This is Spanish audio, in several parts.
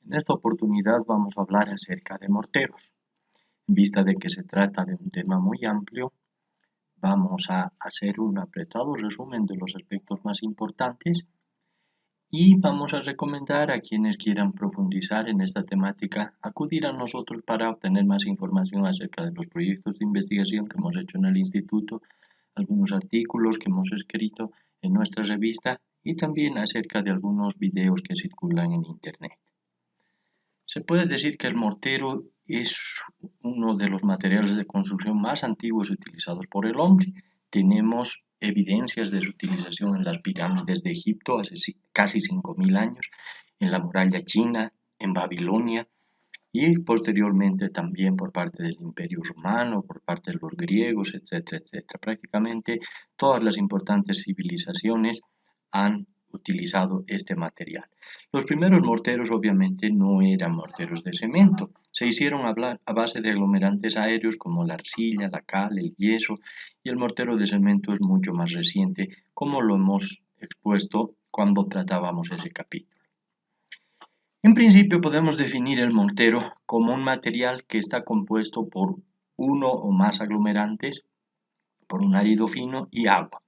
En esta oportunidad vamos a hablar acerca de morteros. En vista de que se trata de un tema muy amplio, vamos a hacer un apretado resumen de los aspectos más importantes y vamos a recomendar a quienes quieran profundizar en esta temática acudir a nosotros para obtener más información acerca de los proyectos de investigación que hemos hecho en el instituto, algunos artículos que hemos escrito en nuestra revista y también acerca de algunos videos que circulan en internet. Se puede decir que el mortero es uno de los materiales de construcción más antiguos utilizados por el hombre. Tenemos evidencias de su utilización en las pirámides de Egipto hace casi 5.000 años, en la muralla china, en Babilonia y posteriormente también por parte del Imperio Romano, por parte de los griegos, etcétera, etcétera. Prácticamente todas las importantes civilizaciones han utilizado este material. Los primeros morteros obviamente no eran morteros de cemento, se hicieron a base de aglomerantes aéreos como la arcilla, la cal, el yeso, y el mortero de cemento es mucho más reciente, como lo hemos expuesto cuando tratábamos ese capítulo. En principio podemos definir el mortero como un material que está compuesto por uno o más aglomerantes, por un árido fino y agua.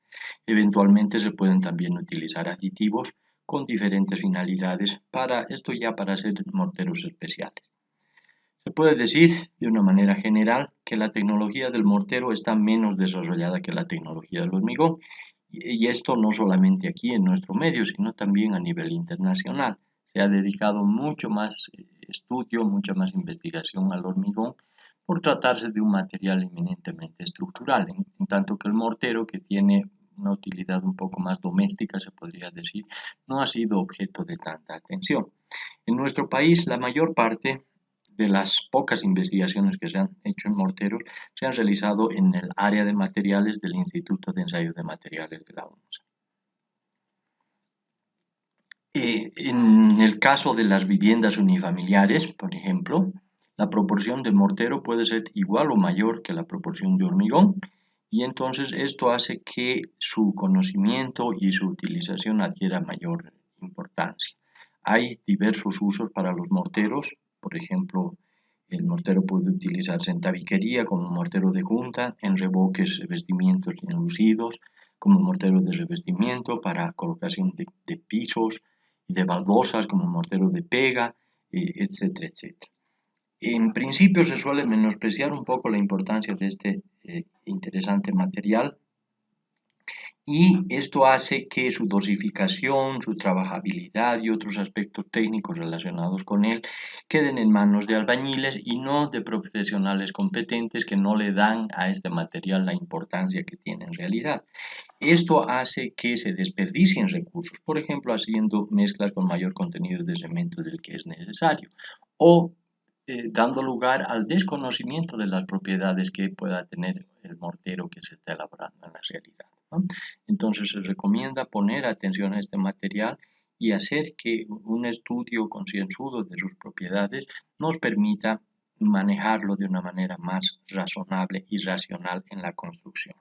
Eventualmente se pueden también utilizar aditivos con diferentes finalidades para hacer morteros especiales. Se puede decir de una manera general que la tecnología del mortero está menos desarrollada que la tecnología del hormigón, y esto no solamente aquí en nuestro medio, sino también a nivel internacional. Se ha dedicado mucho más estudio, mucha más investigación al hormigón por tratarse de un material eminentemente estructural, en tanto que el mortero, que tiene una utilidad un poco más doméstica, se podría decir, no ha sido objeto de tanta atención. En nuestro país, la mayor parte de las pocas investigaciones que se han hecho en morteros se han realizado en el área de materiales del Instituto de Ensayo de Materiales de la UNOSA. En el caso de las viviendas unifamiliares, por ejemplo, la proporción de mortero puede ser igual o mayor que la proporción de hormigón, y entonces esto hace que su conocimiento y su utilización adquiera mayor importancia. Hay diversos usos para los morteros, por ejemplo, el mortero puede utilizarse en tabiquería como mortero de junta, en revoques, revestimientos enlucidos, como mortero de revestimiento para colocación de pisos y de baldosas como mortero de pega, etcétera, etcétera. En principio se suele menospreciar un poco la importancia de este interesante material, y esto hace que su dosificación, su trabajabilidad y otros aspectos técnicos relacionados con él queden en manos de albañiles y no de profesionales competentes que no le dan a este material la importancia que tiene en realidad. Esto hace que se desperdicien recursos, por ejemplo, haciendo mezclas con mayor contenido de cemento del que es necesario, o dando lugar al desconocimiento de las propiedades que pueda tener el mortero que se está elaborando en la realidad, ¿no? Entonces se recomienda poner atención a este material y hacer que un estudio concienzudo de sus propiedades nos permita manejarlo de una manera más razonable y racional en la construcción.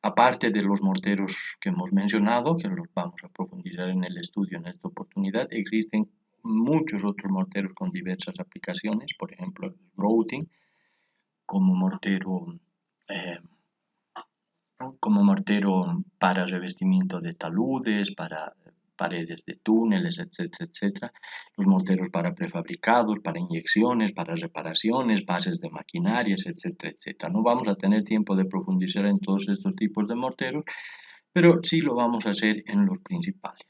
Aparte de los morteros que hemos mencionado, que los vamos a profundizar en el estudio en esta oportunidad, existen muchos otros morteros con diversas aplicaciones, por ejemplo el grouting como eh, mortero para revestimiento de taludes, para paredes de túneles, etcétera, etcétera. Los morteros para prefabricados, para inyecciones, para reparaciones, bases de maquinarias, etcétera, etcétera. No vamos a tener tiempo de profundizar en todos estos tipos de morteros, pero sí lo vamos a hacer en los principales.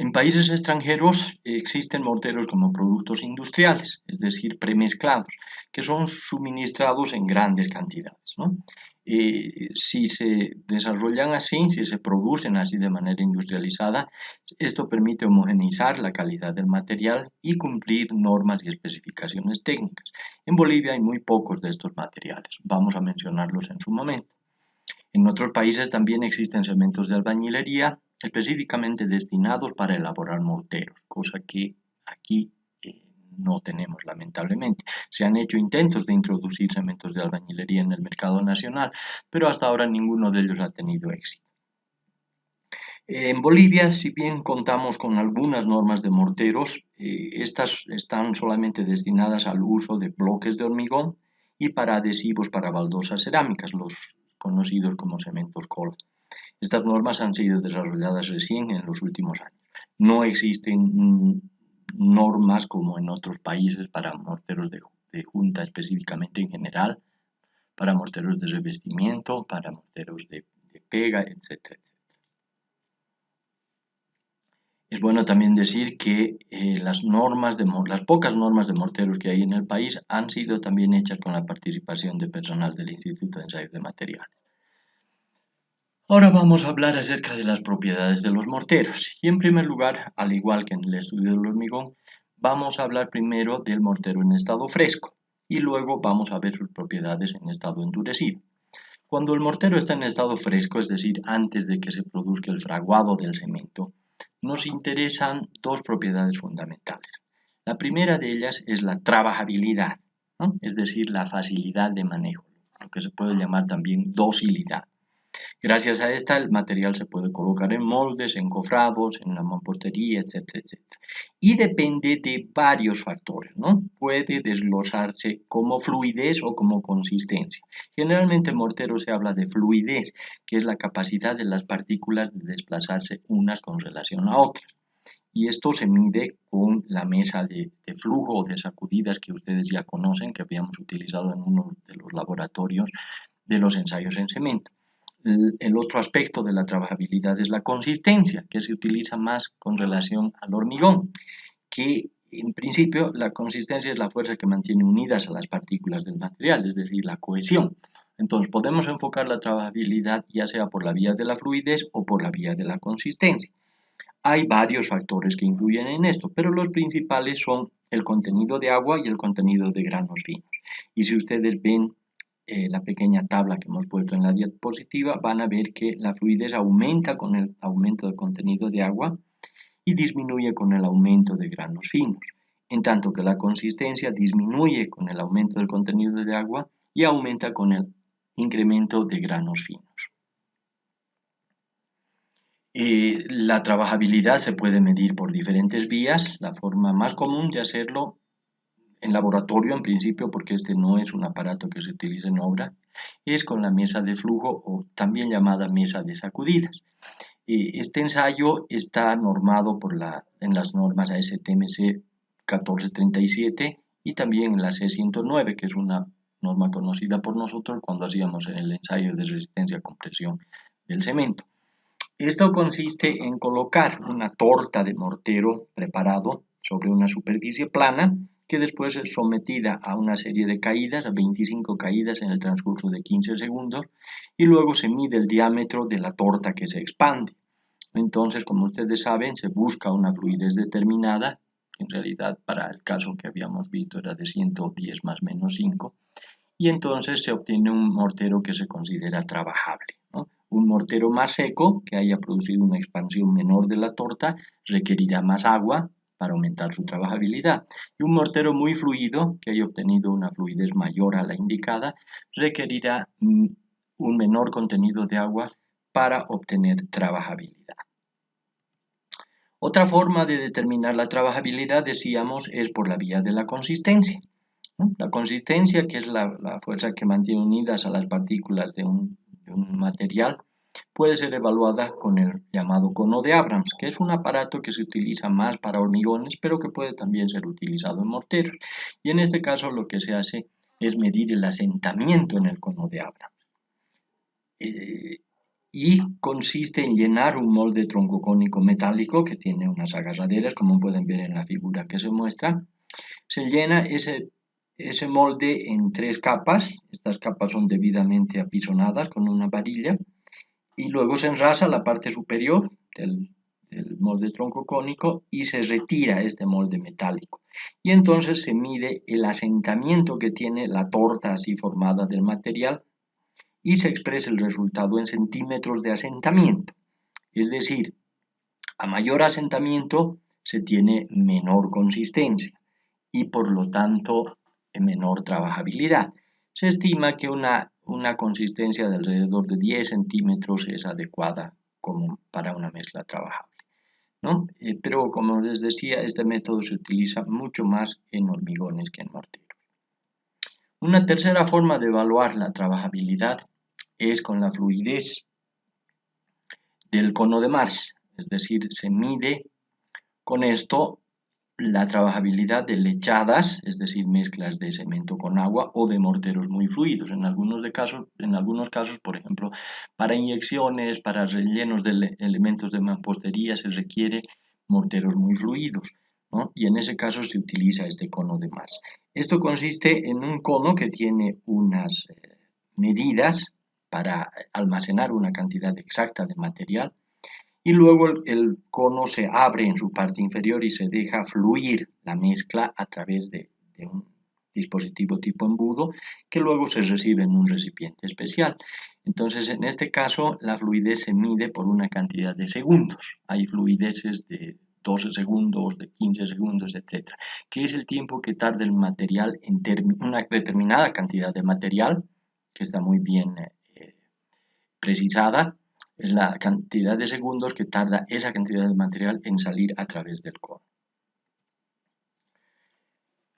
En países extranjeros existen morteros como productos industriales, es decir, premezclados, que son suministrados en grandes cantidades, ¿no? Si se desarrollan así, si se producen así de manera industrializada, esto permite homogeneizar la calidad del material y cumplir normas y especificaciones técnicas. En Bolivia hay muy pocos de estos materiales, vamos a mencionarlos en su momento. En otros países también existen cementos de albañilería específicamente destinados para elaborar morteros, cosa que aquí no tenemos lamentablemente. Se han hecho intentos de introducir cementos de albañilería en el mercado nacional, pero hasta ahora ninguno de ellos ha tenido éxito. En Bolivia, si bien contamos con algunas normas de morteros, estas están solamente destinadas al uso de bloques de hormigón y para adhesivos para baldosas cerámicas, los conocidos como cementos cola. Estas normas han sido desarrolladas recién en los últimos años. No existen normas como en otros países para morteros de junta específicamente en general, para morteros de revestimiento, para morteros de pega, etc. Es bueno también decir que las pocas normas de morteros que hay en el país han sido también hechas con la participación de personal del Instituto de Ensayos de Materiales. Ahora vamos a hablar acerca de las propiedades de los morteros. Y en primer lugar, al igual que en el estudio del hormigón, vamos a hablar primero del mortero en estado fresco y luego vamos a ver sus propiedades en estado endurecido. Cuando el mortero está en estado fresco, es decir, antes de que se produzca el fraguado del cemento, nos interesan dos propiedades fundamentales. La primera de ellas es la trabajabilidad, ¿no? Es decir, la facilidad de manejo, lo que se puede llamar también docilidad. Gracias a esta, el material se puede colocar en moldes, encofrados, en la mampostería, etcétera, etcétera. Y depende de varios factores, ¿no? Puede desglosarse como fluidez o como consistencia. Generalmente en mortero se habla de fluidez, que es la capacidad de las partículas de desplazarse unas con relación a otras. Y esto se mide con la mesa de flujo o de sacudidas que ustedes ya conocen, que habíamos utilizado en uno de los laboratorios de los ensayos en cemento. El otro aspecto de la trabajabilidad es la consistencia, que se utiliza más con relación al hormigón, que en principio la consistencia es la fuerza que mantiene unidas a las partículas del material, es decir, la cohesión. Entonces podemos enfocar la trabajabilidad ya sea por la vía de la fluidez o por la vía de la consistencia. Hay varios factores que influyen en esto, pero los principales son el contenido de agua y el contenido de granos finos. Y si ustedes ven la pequeña tabla que hemos puesto en la diapositiva, van a ver que la fluidez aumenta con el aumento del contenido de agua y disminuye con el aumento de granos finos, en tanto que la consistencia disminuye con el aumento del contenido de agua y aumenta con el incremento de granos finos. La trabajabilidad se puede medir por diferentes vías. La forma más común de hacerlo en laboratorio, en principio, porque este no es un aparato que se utiliza en obra, es con la mesa de flujo o también llamada mesa de sacudidas. Este ensayo está normado en las normas ASTM-C 1437 y también en la C109, que es una norma conocida por nosotros cuando hacíamos el ensayo de resistencia a compresión del cemento. Esto consiste en colocar una torta de mortero preparado sobre una superficie plana que después es sometida a una serie de caídas, a 25 caídas en el transcurso de 15 segundos, y luego se mide el diámetro de la torta que se expande. Entonces, como ustedes saben, se busca una fluidez determinada, que en realidad para el caso que habíamos visto era de 110 más menos 5, y entonces se obtiene un mortero que se considera trabajable, ¿no? Un mortero más seco, que haya producido una expansión menor de la torta, requerirá más agua para aumentar su trabajabilidad. Y un mortero muy fluido, que haya obtenido una fluidez mayor a la indicada, requerirá un menor contenido de agua para obtener trabajabilidad. Otra forma de determinar la trabajabilidad, decíamos, es por la vía de la consistencia. La consistencia, que es la fuerza que mantiene unidas a las partículas de un material, puede ser evaluada con el llamado cono de Abrams, que es un aparato que se utiliza más para hormigones, pero que puede también ser utilizado en morteros. Y en este caso lo que se hace es medir el asentamiento en el cono de Abrams. Y consiste en llenar un molde troncocónico metálico que tiene unas agarraderas, como pueden ver en la figura que se muestra. Se llena ese molde en 3 capas. Estas capas son debidamente apisonadas con una varilla y luego se enrasa la parte superior del molde troncocónico y se retira este molde metálico. Y entonces se mide el asentamiento que tiene la torta así formada del material y se expresa el resultado en centímetros de asentamiento. Es decir, a mayor asentamiento se tiene menor consistencia y por lo tanto menor trabajabilidad. Se estima que una consistencia de alrededor de 10 centímetros es adecuada como para una mezcla trabajable, ¿no? Pero como les decía, este método se utiliza mucho más en hormigones que en morteros. Una tercera forma de evaluar la trabajabilidad es con la fluidez del cono de Marsh, es decir, se mide con esto la trabajabilidad de lechadas, es decir, mezclas de cemento con agua o de morteros muy fluidos. En algunos casos, por ejemplo, para inyecciones, para rellenos de elementos de mampostería se requiere morteros muy fluidos, ¿no? Y en ese caso se utiliza este cono de Marsh. Esto consiste en un cono que tiene unas medidas para almacenar una cantidad exacta de material y luego el cono se abre en su parte inferior y se deja fluir la mezcla a través de un dispositivo tipo embudo que luego se recibe en un recipiente especial. Entonces, en este caso, la fluidez se mide por una cantidad de segundos. Hay fluideces de 12 segundos, de 15 segundos, etc. ¿Qué es el tiempo que tarda el material en una determinada cantidad de material, que está muy bien precisada? Es la cantidad de segundos que tarda esa cantidad de material en salir a través del cono.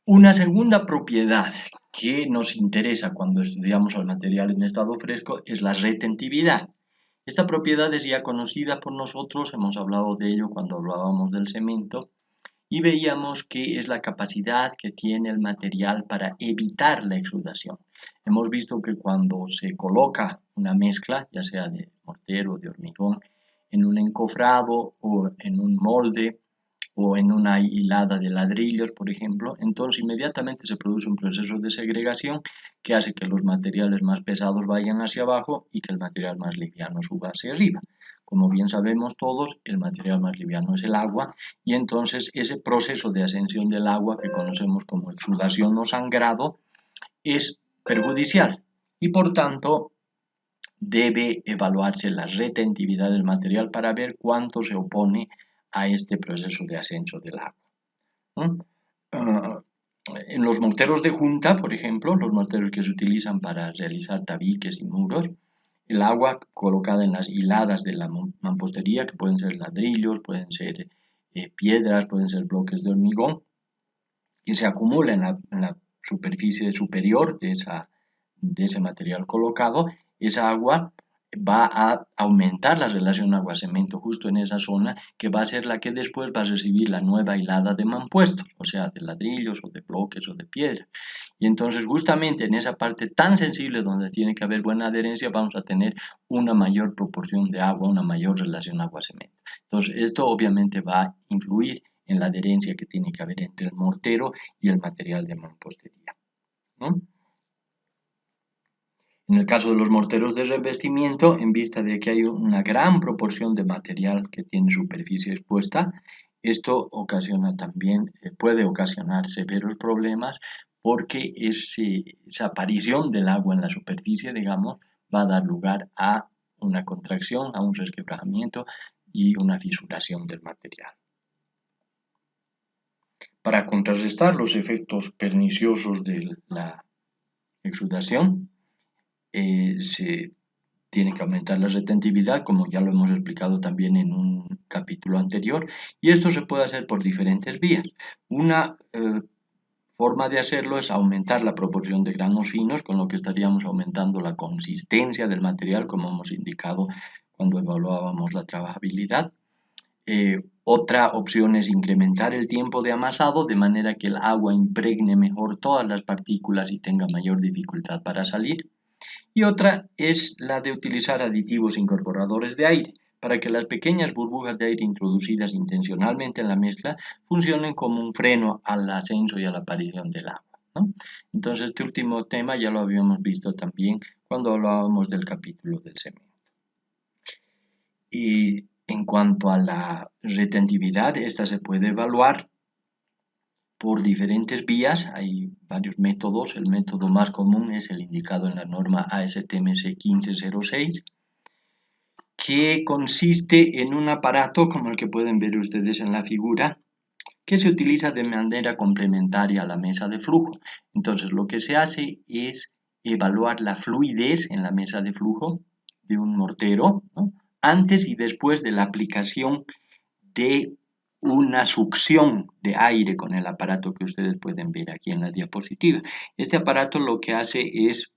Una segunda propiedad que nos interesa cuando estudiamos el material en estado fresco es la retentividad. Esta propiedad es ya conocida por nosotros, hemos hablado de ello cuando hablábamos del cemento, y veíamos que es la capacidad que tiene el material para evitar la exudación. Hemos visto que cuando se coloca una mezcla, ya sea de mortero o de hormigón, en un encofrado o en un molde o en una hilada de ladrillos, por ejemplo, entonces inmediatamente se produce un proceso de segregación que hace que los materiales más pesados vayan hacia abajo y que el material más liviano suba hacia arriba. Como bien sabemos todos, el material más liviano es el agua y entonces ese proceso de ascensión del agua que conocemos como exudación o sangrado es perjudicial y por tanto debe evaluarse la retentividad del material para ver cuánto se opone a este proceso de ascenso del agua, ¿no? En los morteros de junta, por ejemplo, los morteros que se utilizan para realizar tabiques y muros, el agua colocada en las hiladas de la mampostería, que pueden ser ladrillos, pueden ser piedras, pueden ser bloques de hormigón, que se acumula en la superficie superior de ese material colocado, esa agua va a aumentar la relación agua-cemento justo en esa zona, que va a ser la que después va a recibir la nueva hilada de mampuestos, o sea, de ladrillos o de bloques o de piedra. Y entonces justamente en esa parte tan sensible donde tiene que haber buena adherencia vamos a tener una mayor proporción de agua, una mayor relación agua-cemento. Entonces esto obviamente va a influir en la adherencia que tiene que haber entre el mortero y el material de mampostería, ¿no? En el caso de los morteros de revestimiento, en vista de que hay una gran proporción de material que tiene superficie expuesta, esto ocasiona también, puede ocasionar severos problemas porque esa aparición del agua en la superficie, digamos, va a dar lugar a una contracción, a un resquebrajamiento y una fisuración del material. Para contrarrestar los efectos perniciosos de la exudación, se tiene que aumentar la retentividad, como ya lo hemos explicado también en un capítulo anterior, y esto se puede hacer por diferentes vías. Una forma de hacerlo es aumentar la proporción de granos finos, con lo que estaríamos aumentando la consistencia del material, como hemos indicado cuando evaluábamos la trabajabilidad. Otra opción es incrementar el tiempo de amasado de manera que el agua impregne mejor todas las partículas y tenga mayor dificultad para salir. Y otra es la de utilizar aditivos incorporadores de aire para que las pequeñas burbujas de aire introducidas intencionalmente en la mezcla funcionen como un freno al ascenso y a la aparición del agua, ¿no? Entonces este último tema ya lo habíamos visto también cuando hablábamos del capítulo del cemento. Y en cuanto a la retentividad, esta se puede evaluar por diferentes vías, hay varios métodos. El método más común es el indicado en la norma ASTM C 1506, que consiste en un aparato como el que pueden ver ustedes en la figura, que se utiliza de manera complementaria a la mesa de flujo. Entonces lo que se hace es evaluar la fluidez en la mesa de flujo de un mortero, ¿no? antes y después de la aplicación de una succión de aire con el aparato que ustedes pueden ver aquí en la diapositiva. Este aparato lo que hace es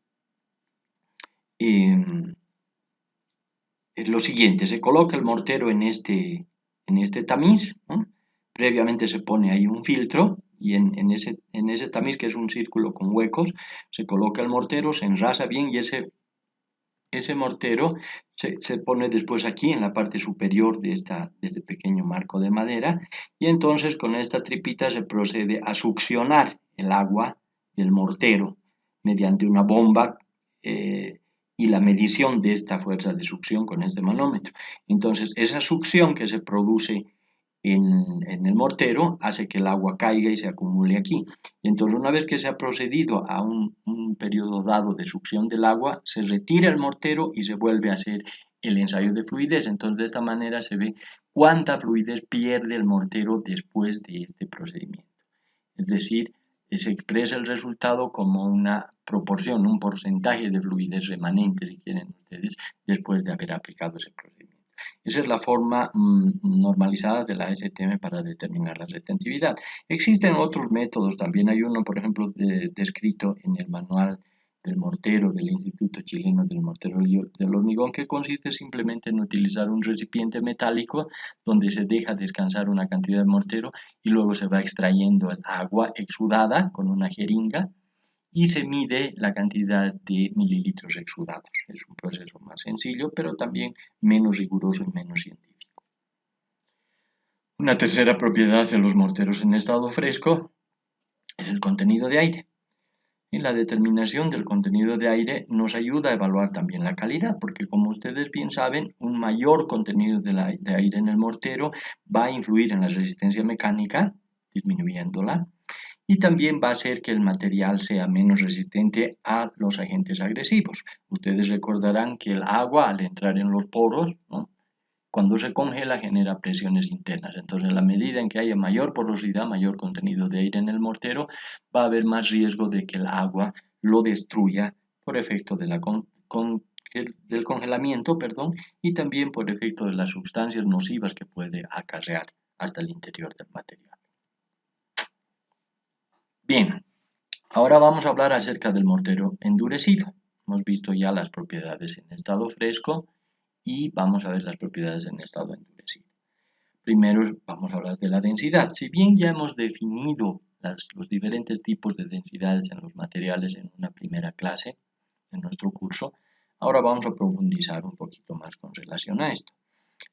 lo siguiente: se coloca el mortero en este tamiz, ¿no? Previamente se pone ahí un filtro y en ese tamiz, que es un círculo con huecos, se coloca el mortero, se enrasa bien y ese mortero se pone después aquí en la parte superior de este pequeño marco de madera, y entonces con esta tripita se procede a succionar el agua del mortero mediante una bomba y la medición de esta fuerza de succión con este manómetro. Entonces esa succión que se produce en el mortero hace que el agua caiga y se acumule aquí. Entonces, una vez que se ha procedido a un periodo dado de succión del agua, se retira el mortero y se vuelve a hacer el ensayo de fluidez. Entonces, de esta manera se ve cuánta fluidez pierde el mortero después de este procedimiento. Es decir, se expresa el resultado como una proporción, un porcentaje de fluidez remanente, si quieren ustedes, después de haber aplicado ese procedimiento. Esa es la forma normalizada de la STM para determinar la retentividad. Existen otros métodos, también hay uno, por ejemplo, descrito en el manual del mortero del Instituto Chileno del Mortero del Hormigón, que consiste simplemente en utilizar un recipiente metálico donde se deja descansar una cantidad de mortero y luego se va extrayendo el agua exudada con una jeringa y se mide la cantidad de mililitros exudados. Es un proceso más sencillo, pero también menos riguroso y menos científico. Una tercera propiedad de los morteros en estado fresco es el contenido de aire. Y la determinación del contenido de aire nos ayuda a evaluar también la calidad, porque como ustedes bien saben, un mayor contenido de aire en el mortero va a influir en la resistencia mecánica, disminuyéndola, y también va a hacer que el material sea menos resistente a los agentes agresivos. Ustedes recordarán que el agua, al entrar en los poros, ¿no?, cuando se congela genera presiones internas. Entonces, en la medida en que haya mayor porosidad, mayor contenido de aire en el mortero, va a haber más riesgo de que el agua lo destruya por efecto de del congelamiento, y también por efecto de las sustancias nocivas que puede acarrear hasta el interior del material. Bien, ahora vamos a hablar acerca del mortero endurecido. Hemos visto ya las propiedades en estado fresco y vamos a ver las propiedades en estado endurecido. Primero vamos a hablar de la densidad. Si bien ya hemos definido los diferentes tipos de densidades en los materiales en una primera clase en nuestro curso, ahora vamos a profundizar un poquito más con relación a esto.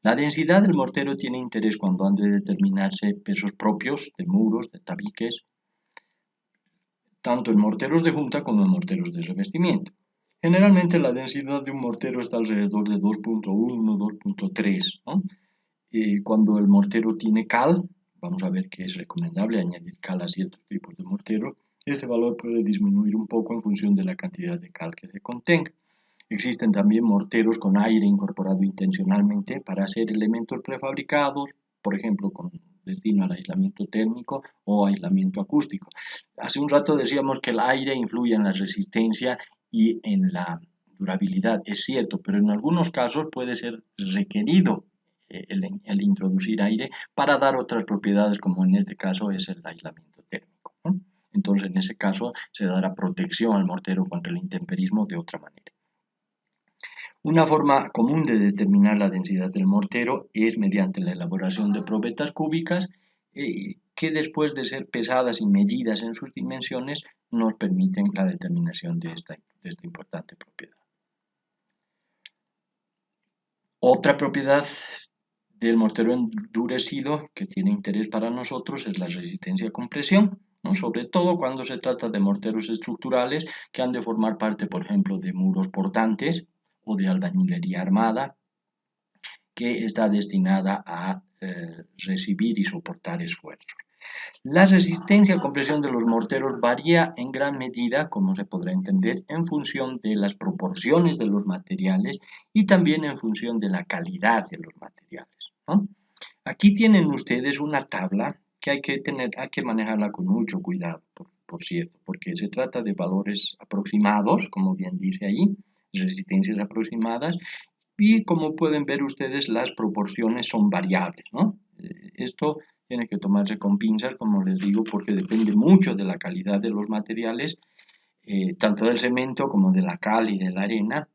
La densidad del mortero tiene interés cuando han de determinarse pesos propios de muros, de tabiques, tanto en morteros de junta como en morteros de revestimiento. Generalmente la densidad de un mortero está alrededor de 2.1, 2.3, ¿no? Cuando el mortero tiene cal, vamos a ver que es recomendable añadir cal a ciertos tipos de mortero, este valor puede disminuir un poco en función de la cantidad de cal que se contenga. Existen también morteros con aire incorporado intencionalmente para hacer elementos prefabricados, por ejemplo, con destino al aislamiento térmico o aislamiento acústico. Hace un rato decíamos que el aire influye en la resistencia y en la durabilidad, es cierto, pero en algunos casos puede ser requerido el introducir aire para dar otras propiedades, como en este caso es el aislamiento térmico, ¿no? Entonces, en ese caso, se dará protección al mortero contra el intemperismo de otra manera. Una forma común de determinar la densidad del mortero es mediante la elaboración de probetas cúbicas que después de ser pesadas y medidas en sus dimensiones nos permiten la determinación de esta importante propiedad. Otra propiedad del mortero endurecido que tiene interés para nosotros es la resistencia a compresión, ¿no?, sobre todo cuando se trata de morteros estructurales que han de formar parte, por ejemplo, de muros portantes o de albañilería armada, que está destinada a recibir y soportar esfuerzos. La resistencia a compresión de los morteros varía en gran medida, como se podrá entender, en función de las proporciones de los materiales y también en función de la calidad de los materiales, ¿no? Aquí tienen ustedes una tabla que hay que manejarla con mucho cuidado, por cierto, porque se trata de valores aproximados, como bien dice ahí, resistencias aproximadas, y como pueden ver ustedes las proporciones son variables, ¿no? Esto tiene que tomarse con pinzas, como les digo, porque depende mucho de la calidad de los materiales, tanto del cemento como de la cal y de la arena,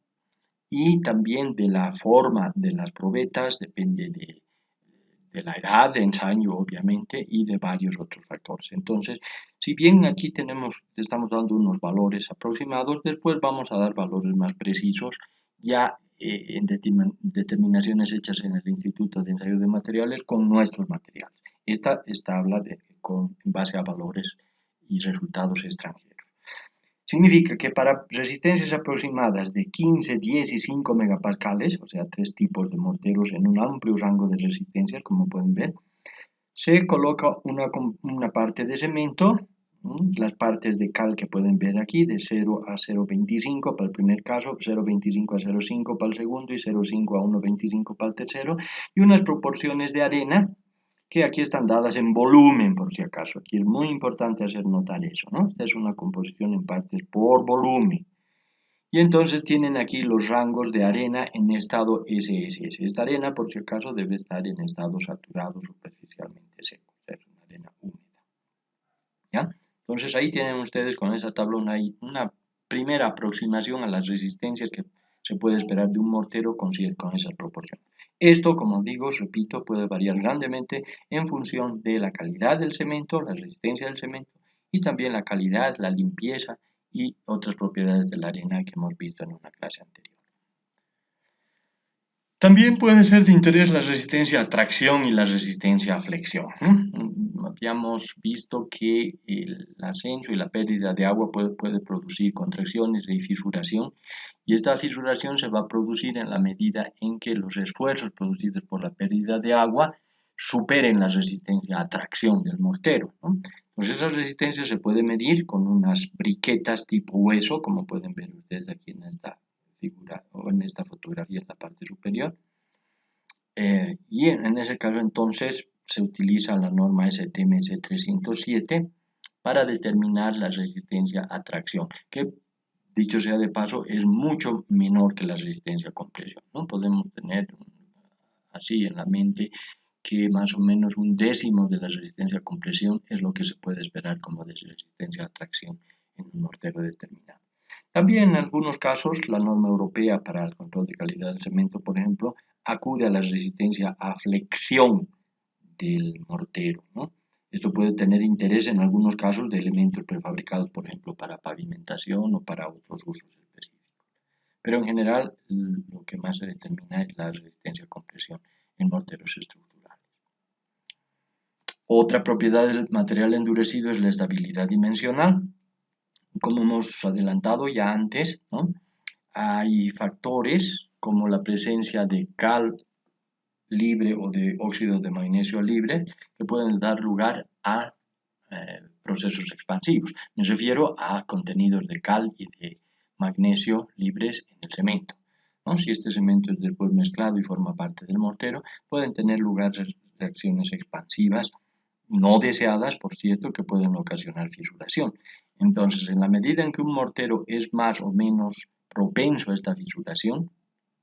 y también de la forma de las probetas, depende de la edad de ensayo, obviamente, y de varios otros factores. Entonces, si bien aquí estamos dando unos valores aproximados, después vamos a dar valores más precisos ya en determinaciones hechas en el Instituto de Ensayo de Materiales con nuestros materiales. Esta habla en base a valores y resultados extranjeros. Significa que para resistencias aproximadas de 15, 10 y 5 megapascales, o sea, tres tipos de morteros en un amplio rango de resistencias, como pueden ver, se coloca una parte de cemento, las partes de cal que pueden ver aquí, de 0 a 0,25 para el primer caso, 0,25 a 0,5 para el segundo y 0,5 a 1,25 para el tercero, y unas proporciones de arena que aquí están dadas en volumen, por si acaso. Aquí es muy importante hacer notar eso, ¿no? Esta es una composición en partes por volumen. Y entonces tienen aquí los rangos de arena en estado SSS. Esta arena, por si acaso, debe estar en estado saturado superficialmente seco. O sea, es una arena húmeda. ¿Ya? Entonces ahí tienen ustedes con esa tabla una primera aproximación a las resistencias que se puede esperar de un mortero con esas proporciones. Esto, como digo, repito, puede variar grandemente en función de la calidad del cemento, la resistencia del cemento y también la calidad, la limpieza y otras propiedades de la arena que hemos visto en una clase anterior. También puede ser de interés la resistencia a tracción y la resistencia a flexión. Habíamos visto que el ascenso y la pérdida de agua puede producir contracciones y fisuración, y esta fisuración se va a producir en la medida en que los esfuerzos producidos por la pérdida de agua superen la resistencia a tracción del mortero, ¿no? Entonces esa resistencia se puede medir con unas briquetas tipo hueso, como pueden ver ustedes aquí en esta figura o en esta fotografía en la parte superior. Y en ese caso entonces se utiliza la norma STMS 307 para determinar la resistencia a tracción, que dicho sea de paso es mucho menor que la resistencia a compresión, ¿no? Podemos tener así en la mente que más o menos un décimo de la resistencia a compresión es lo que se puede esperar como de resistencia a tracción en un mortero determinado. También en algunos casos la norma europea para el control de calidad del cemento, por ejemplo, acude a la resistencia a flexión del mortero, ¿no? Esto puede tener interés en algunos casos de elementos prefabricados, por ejemplo, para pavimentación o para otros usos específicos. Pero en general lo que más se determina es la resistencia a compresión en morteros estructurales. Otra propiedad del material endurecido es la estabilidad dimensional. Como hemos adelantado ya antes, ¿no? Hay factores como la presencia de cal libre o de óxidos de magnesio libre que pueden dar lugar a procesos expansivos. Me refiero a contenidos de cal y de magnesio libres en el cemento, ¿no? Si este cemento es después mezclado y forma parte del mortero, pueden tener lugar reacciones expansivas no deseadas, por cierto, que pueden ocasionar fisuración. Entonces, en la medida en que un mortero es más o menos propenso a esta fisuración,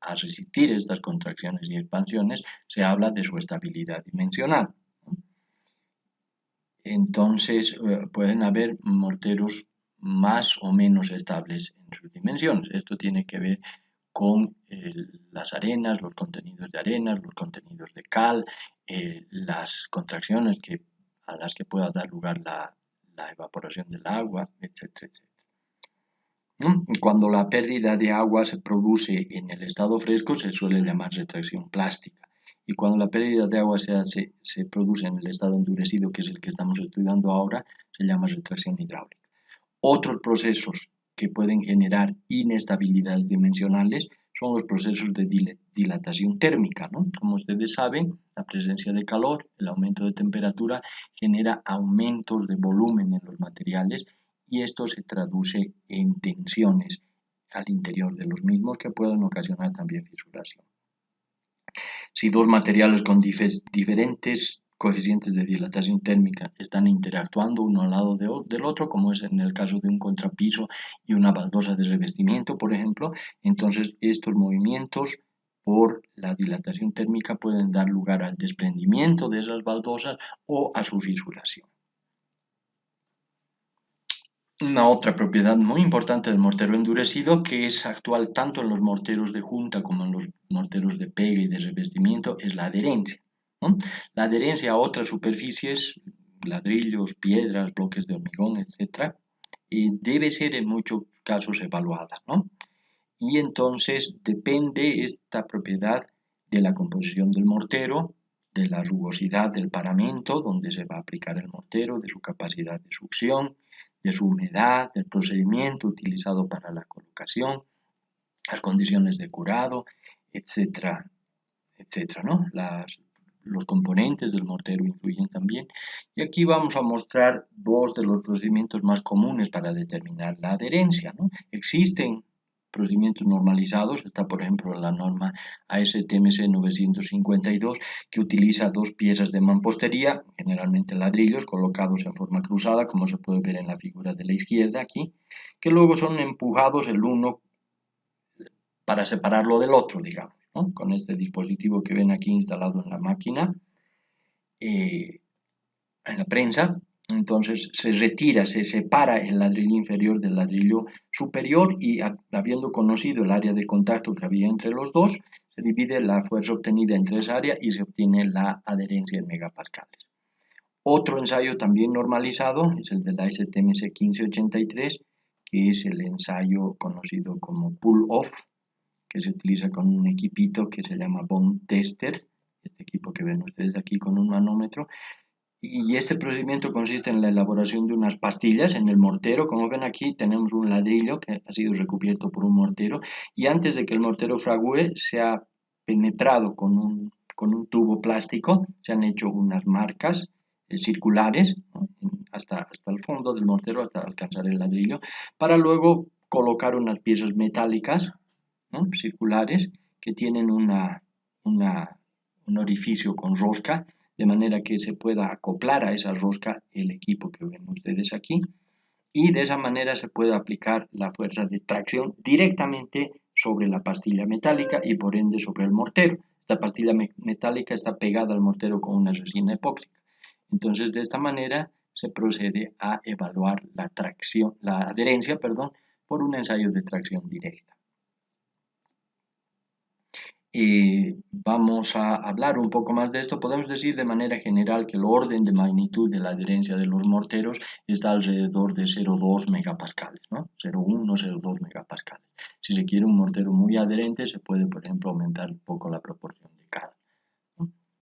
a resistir estas contracciones y expansiones, se habla de su estabilidad dimensional. Entonces, pueden haber morteros más o menos estables en sus dimensiones. Esto tiene que ver con las arenas, los contenidos de arenas, los contenidos de cal, las contracciones a las que pueda dar lugar la evaporación del agua, etcétera, etcétera. Cuando la pérdida de agua se produce en el estado fresco, se suele llamar retracción plástica. Y cuando la pérdida de agua se produce en el estado endurecido, que es el que estamos estudiando ahora, se llama retracción hidráulica. Otros procesos que pueden generar inestabilidades dimensionales son los procesos de dilatación térmica, ¿no? Como ustedes saben, la presencia de calor, el aumento de temperatura genera aumentos de volumen en los materiales y esto se traduce en tensiones al interior de los mismos que pueden ocasionar también fisuración. Si dos materiales con diferentes coeficientes de dilatación térmica están interactuando uno al lado del otro, como es en el caso de un contrapiso y una baldosa de revestimiento, por ejemplo, entonces estos movimientos por la dilatación térmica pueden dar lugar al desprendimiento de esas baldosas o a su fisuración. Una otra propiedad muy importante del mortero endurecido, que es actual tanto en los morteros de junta como en los morteros de pega y de revestimiento, es la adherencia, ¿no? La adherencia a otras superficies, ladrillos, piedras, bloques de hormigón, etc., debe ser en muchos casos evaluada, ¿no? Y entonces depende esta propiedad de la composición del mortero, de la rugosidad del paramento donde se va a aplicar el mortero, de su capacidad de succión, de su humedad, del procedimiento utilizado para la colocación, las condiciones de curado, etcétera, etcétera, ¿no? Los componentes del mortero influyen también. Y aquí vamos a mostrar dos de los procedimientos más comunes para determinar la adherencia, ¿no? Existen procedimientos normalizados, está por ejemplo la norma ASTM 952 que utiliza dos piezas de mampostería, generalmente ladrillos, colocados en forma cruzada, como se puede ver en la figura de la izquierda aquí, que luego son empujados el uno para separarlo del otro, digamos, ¿no? Con este dispositivo que ven aquí instalado en la máquina, en la prensa. Entonces se retira, se separa el ladrillo inferior del ladrillo superior y habiendo conocido el área de contacto que había entre los dos, se divide la fuerza obtenida entre esa área y se obtiene la adherencia en megapascales. Otro ensayo también normalizado es el de la STMC 1583, que es el ensayo conocido como pull-off, que se utiliza con un equipito que se llama Bond Tester, este equipo que ven ustedes aquí con un manómetro, y este procedimiento consiste en la elaboración de unas pastillas en el mortero. Como ven aquí tenemos un ladrillo que ha sido recubierto por un mortero y antes de que el mortero fragúe se ha penetrado con un tubo plástico, se han hecho unas marcas circulares, ¿no? hasta el fondo del mortero hasta alcanzar el ladrillo, para luego colocar unas piezas metálicas, ¿no? circulares que tienen un orificio con rosca de manera que se pueda acoplar a esa rosca el equipo que ven ustedes aquí y de esa manera se puede aplicar la fuerza de tracción directamente sobre la pastilla metálica y por ende sobre el mortero. Esta pastilla metálica está pegada al mortero con una resina epóxica. Entonces de esta manera se procede a evaluar la adherencia, por un ensayo de tracción directa. Vamos a hablar un poco más de esto. Podemos decir de manera general que el orden de magnitud de la adherencia de los morteros está alrededor de 0,2 megapascales, ¿no? 0,1, 0,2 megapascales. Si se quiere un mortero muy adherente, se puede, por ejemplo, aumentar un poco la proporción